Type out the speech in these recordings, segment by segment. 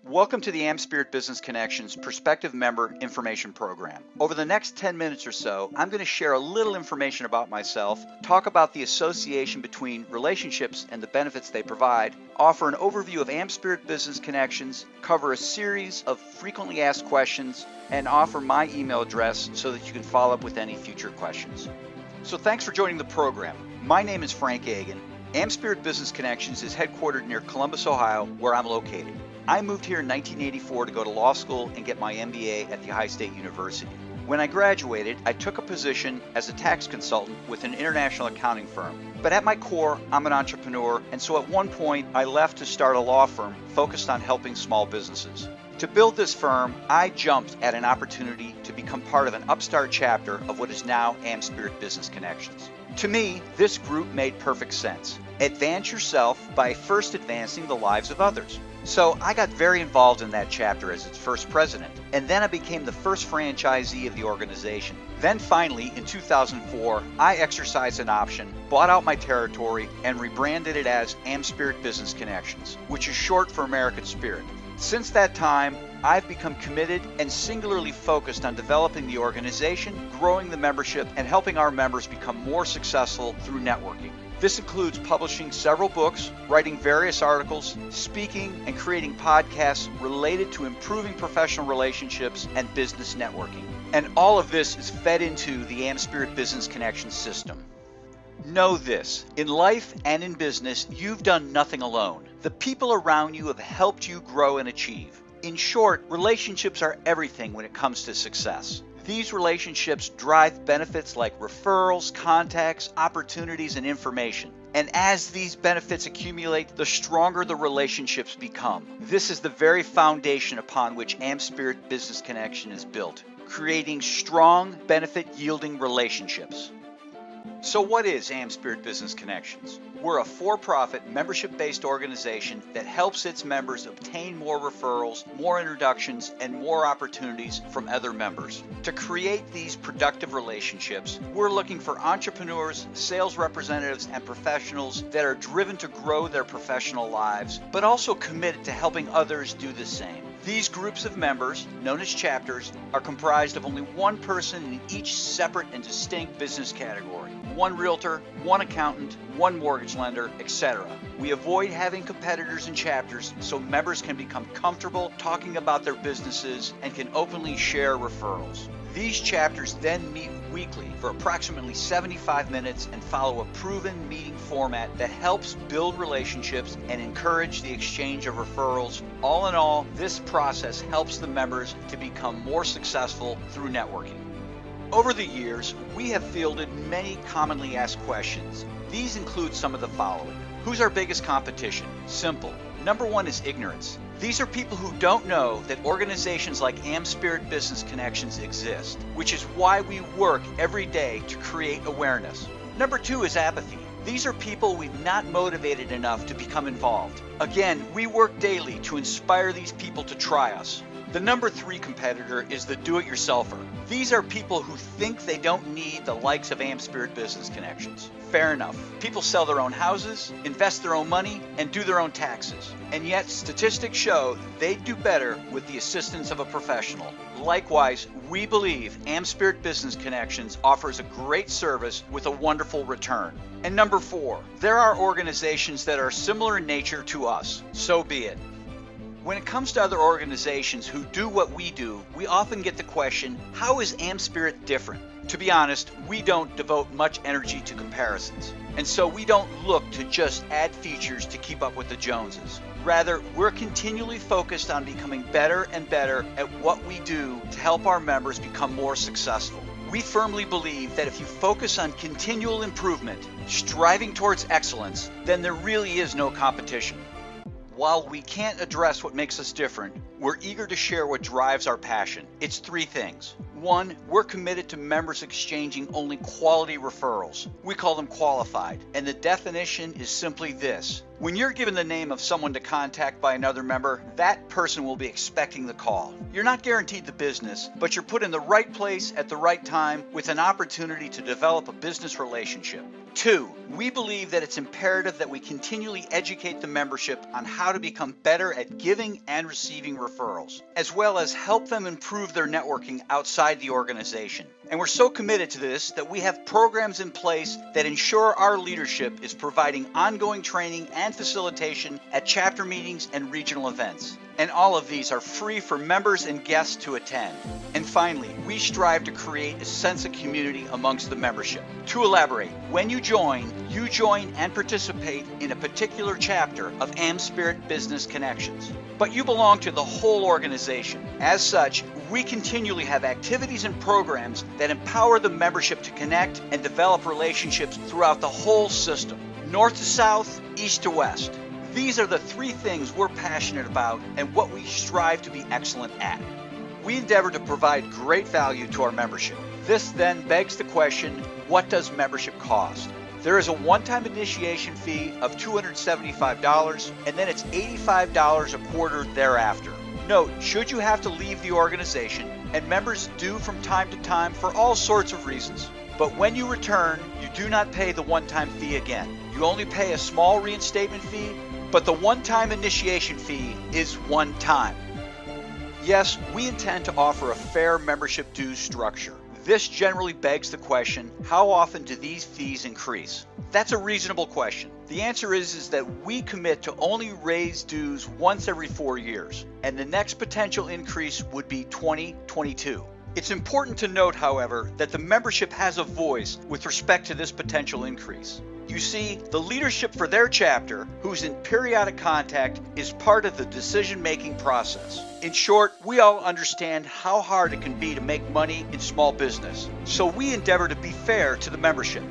Welcome to the AmSpirit Business Connections Prospective Member Information Program. Over the next 10 minutes or so, I'm going to share a little information about myself, talk about the association between relationships and the benefits they provide, offer an overview of AmSpirit Business Connections, cover a series of frequently asked questions, and offer my email address so that you can follow up with any future questions. So thanks for joining the program. My name is Frank Agen. AmSpirit Business Connections is headquartered near Columbus, Ohio, where I'm located. I moved here in 1984 to go to law school and get my MBA at the Ohio State University. When I graduated, I took a position as a tax consultant with an international accounting firm. But at my core, I'm an entrepreneur, and so at one point, I left to start a law firm focused on helping small businesses. To build this firm, I jumped at an opportunity to become part of an upstart chapter of what is now AmSpirit Business Connections. To me, this group made perfect sense. Advance yourself by first advancing the lives of others. So I got very involved in that chapter as its first president, and then I became the first franchisee of the organization. Then finally, in 2004, I exercised an option, bought out my territory, and rebranded it as AmSpirit Business Connections, which is short for American Spirit. Since that time, I've become committed and singularly focused on developing the organization, growing the membership, and helping our members become more successful through networking. This includes publishing several books, writing various articles, speaking, and creating podcasts related to improving professional relationships and business networking. And all of this is fed into the AmSpirit Business Connections system. Know this, in life and in business, you've done nothing alone. The people around you have helped you grow and achieve. In short, relationships are everything when it comes to success. These relationships drive benefits like referrals, contacts, opportunities, and information. And as these benefits accumulate, the stronger the relationships become. This is the very foundation upon which AmSpirit Business Connection is built, creating strong, benefit-yielding relationships. So what is AmSpirit Business Connections? We're a for-profit, membership-based organization that helps its members obtain more referrals, more introductions, and more opportunities from other members. To create these productive relationships, we're looking for entrepreneurs, sales representatives, and professionals that are driven to grow their professional lives, but also committed to helping others do the same. These groups of members, known as chapters, are comprised of only one person in each separate and distinct business category. One realtor, one accountant, one mortgage lender, etc. We avoid having competitors in chapters so members can become comfortable talking about their businesses and can openly share referrals. These chapters then meet weekly for approximately 75 minutes and follow a proven meeting format that helps build relationships and encourage the exchange of referrals. All in all, this process helps the members to become more successful through networking. Over the years, we have fielded many commonly asked questions. These include some of the following. Who's our biggest competition? Simple. Number one is ignorance. These are people who don't know that organizations like AmSpirit Business Connections exist, which is why we work every day to create awareness. Number two is apathy. These are people we've not motivated enough to become involved. Again, we work daily to inspire these people to try us. The number three competitor is the do-it-yourselfer. These are people who think they don't need the likes of AmSpirit Business Connections. Fair enough. People sell their own houses, invest their own money, and do their own taxes. And yet, statistics show they do better with the assistance of a professional. Likewise, we believe AmSpirit Business Connections offers a great service with a wonderful return. And number four, there are organizations that are similar in nature to us. So be it. When it comes to other organizations who do what we do, we often get the question, how is AmSpirit different? To be honest, we don't devote much energy to comparisons. And so we don't look to just add features to keep up with the Joneses. Rather, we're continually focused on becoming better and better at what we do to help our members become more successful. We firmly believe that if you focus on continual improvement, striving towards excellence, then there really is no competition. While we can't address what makes us different, we're eager to share what drives our passion. It's three things. One, we're committed to members exchanging only quality referrals. We call them qualified, and the definition is simply this. When you're given the name of someone to contact by another member, that person will be expecting the call. You're not guaranteed the business, but you're put in the right place at the right time with an opportunity to develop a business relationship. 2, we believe that it's imperative that we continually educate the membership on how to become better at giving and receiving referrals, as well as help them improve their networking outside the organization. And we're so committed to this that we have programs in place that ensure our leadership is providing ongoing training and facilitation at chapter meetings and regional events. And all of these are free for members and guests to attend. And finally, we strive to create a sense of community amongst the membership. To elaborate, when you join and participate in a particular chapter of AmSpirit Business Connections. But you belong to the whole organization. As such, we continually have activities and programs that empower the membership to connect and develop relationships throughout the whole system, north to south, east to west. These are the 3 things we're passionate about and what we strive to be excellent at. We endeavor to provide great value to our membership. This then begs the question, what does membership cost? There is a one-time initiation fee of $275, and then it's $85 a quarter thereafter. Note, should you have to leave the organization, and members do from time to time for all sorts of reasons, but when you return, you do not pay the one-time fee again. You only pay a small reinstatement fee, but the one-time initiation fee is one time. Yes, we intend to offer a fair membership dues structure. This generally begs the question, how often do these fees increase? That's a reasonable question. The answer is that we commit to only raise dues once every 4 years, and the next potential increase would be 2022. It's important to note, however, that the membership has a voice with respect to this potential increase. You see, the leadership for their chapter, who's in periodic contact, is part of the decision-making process. In short, we all understand how hard it can be to make money in small business, so we endeavor to be fair to the membership.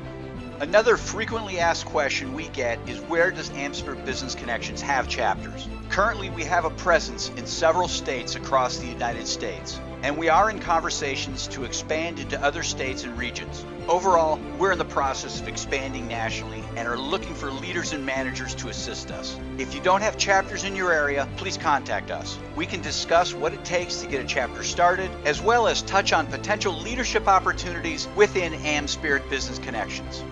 Another frequently asked question we get is, where does AmSpirit Business Connections have chapters? Currently, we have a presence in several states across the United States, and we are in conversations to expand into other states and regions. Overall, we're in the process of expanding nationally and are looking for leaders and managers to assist us. If you don't have chapters in your area, please contact us. We can discuss what it takes to get a chapter started, as well as touch on potential leadership opportunities within AmSpirit Business Connections.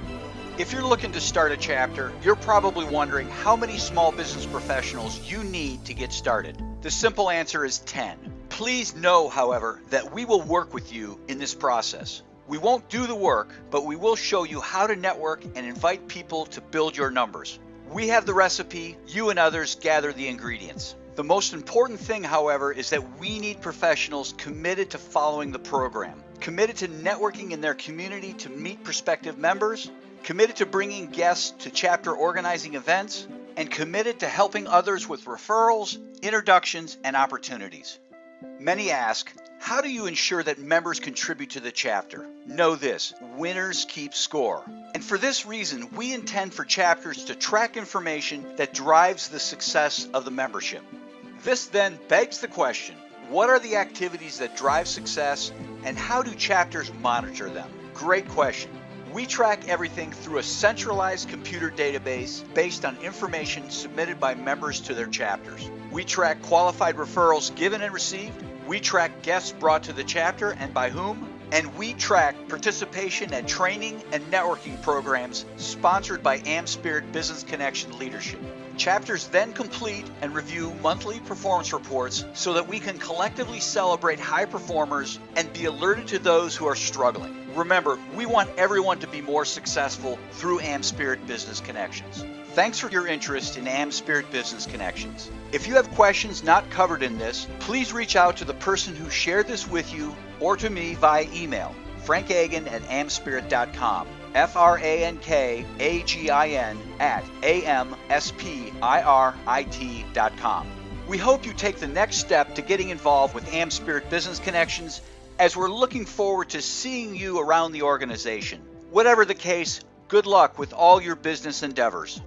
If you're looking to start a chapter, you're probably wondering how many small business professionals you need to get started. The simple answer is 10. Please know, however, that we will work with you in this process. We won't do the work, but we will show you how to network and invite people to build your numbers. We have the recipe, you and others gather the ingredients. The most important thing, however, is that we need professionals committed to following the program, committed to networking in their community to meet prospective members, committed to bringing guests to chapter organizing events, and committed to helping others with referrals, introductions, and opportunities. Many ask, how do you ensure that members contribute to the chapter? Know this, winners keep score. And for this reason, we intend for chapters to track information that drives the success of the membership. This then begs the question, what are the activities that drive success, and how do chapters monitor them? Great question. We track everything through a centralized computer database based on information submitted by members to their chapters. We track qualified referrals given and received. We track guests brought to the chapter and by whom. And we track participation at training and networking programs sponsored by AmSpirit Business Connection leadership. Chapters then complete and review monthly performance reports so that we can collectively celebrate high performers and be alerted to those who are struggling. Remember, we want everyone to be more successful through AmSpirit Business Connections. Thanks for your interest in AmSpirit Business Connections. If you have questions not covered in this, please reach out to the person who shared this with you or to me via email, frankagen@amspirit.com, FRANKAGEN@AmSpirit.com. We hope you take the next step to getting involved with AmSpirit Business Connections, as we're looking forward to seeing you around the organization. Whatever the case, good luck with all your business endeavors.